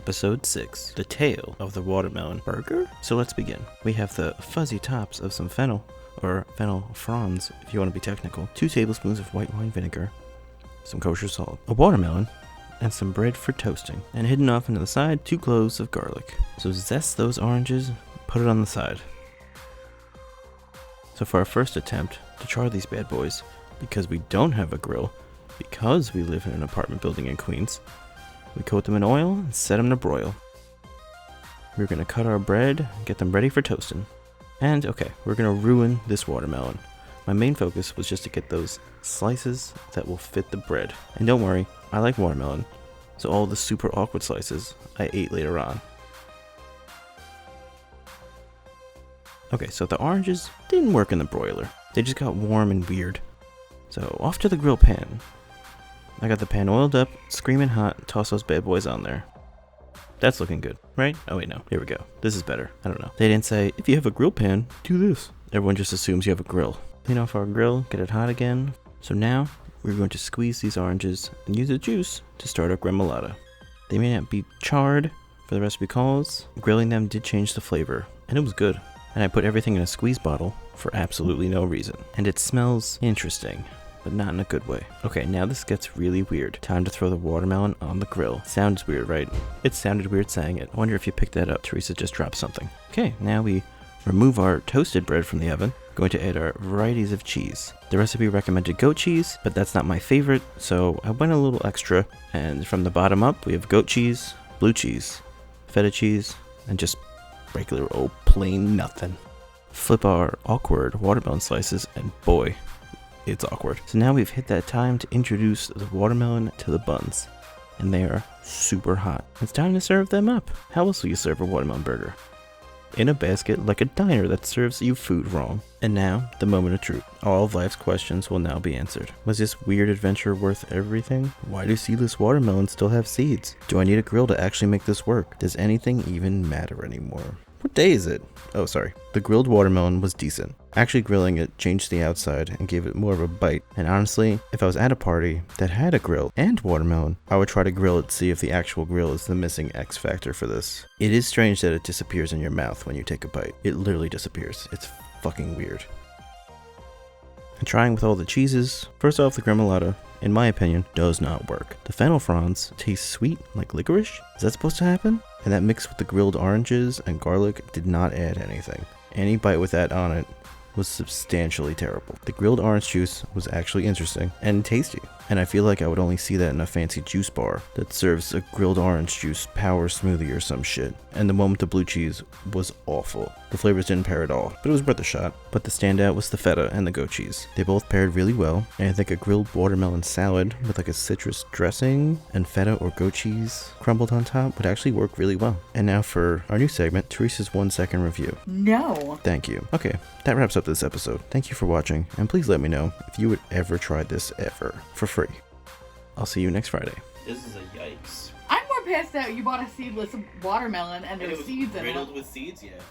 Episode 6, The Tale of the Watermelon Burger? So let's begin. We have the fuzzy tops of some fennel, or fennel fronds if you want to be technical, 2 tablespoons of white wine vinegar, some kosher salt, a watermelon, and some bread for toasting. And hidden off into the side, 2 cloves of garlic. So zest those oranges, put it on the side. So for our first attempt to char these bad boys, because we don't have a grill, because we live in an apartment building in Queens, we coat them in oil and set them to broil. We're going to cut our bread and get them ready for toasting. And okay, we're going to ruin this watermelon. My main focus was just to get those slices that will fit the bread. And don't worry, I like watermelon, so all the super awkward slices I ate later on. Okay, so the oranges didn't work in the broiler. They just got warm and weird. So off to the grill pan. I got the pan oiled up, screaming hot, toss those bad boys on there. That's looking good, right? Oh wait, no. Here we go. This is better. I don't know. They didn't say, if you have a grill pan, do this. Everyone just assumes you have a grill. Clean off our grill, get it hot again. So now, we're going to squeeze these oranges and use the juice to start our gremolata. They may not be charred for the recipe calls. Grilling them did change the flavor, and it was good. And I put everything in a squeeze bottle for absolutely no reason. And it smells interesting, but not in a good way. Okay, now this gets really weird. Time to throw the watermelon on the grill. Sounds weird, right? It sounded weird saying it. I wonder if you picked that up. Teresa just dropped something. Okay, now we remove our toasted bread from the oven. Going to add our varieties of cheese. The recipe recommended goat cheese, but that's not my favorite, so I went a little extra. And from the bottom up, we have goat cheese, blue cheese, feta cheese, and just regular old plain nothing. Flip our awkward watermelon slices, and boy, it's awkward. So now we've hit that time to introduce the watermelon to the buns, and they are super hot. It's time to serve them up. How else will you serve a watermelon burger? In a basket like a diner that serves you food wrong. And now, the moment of truth. All of life's questions will now be answered. Was this weird adventure worth everything? Why do seedless watermelons still have seeds? Do I need a grill to actually make this work? Does anything even matter anymore? What day is it? Oh, sorry. The grilled watermelon was decent. Actually grilling it changed the outside and gave it more of a bite. And honestly, if I was at a party that had a grill and watermelon, I would try to grill it to see if the actual grill is the missing X factor for this. It is strange that it disappears in your mouth when you take a bite. It literally disappears. It's fucking weird. And trying with all the cheeses, first off, the gremolata, in my opinion, does not work. The fennel fronds taste sweet like licorice. Is that supposed to happen? And that mixed with the grilled oranges and garlic did not add anything. Any bite with that on it was substantially terrible. The grilled orange juice was actually interesting and tasty, and I feel like I would only see that in a fancy juice bar that serves a grilled orange juice power smoothie or some shit. And the one with the blue cheese was awful. The flavors didn't pair at all, but it was worth a shot. But the standout was the feta and the goat cheese. They both paired really well, and I think a grilled watermelon salad with like a citrus dressing and feta or goat cheese crumbled on top would actually work really well. And now for our new segment, Teresa's 1-second review. No. Thank you. Okay, that wraps up this episode. Thank you for watching, and please let me know if you would ever try this ever for free. I'll see you next Friday. This is a yikes. I'm more pissed that you bought a seedless watermelon and And there's it was seeds in it. riddled with seeds, yeah.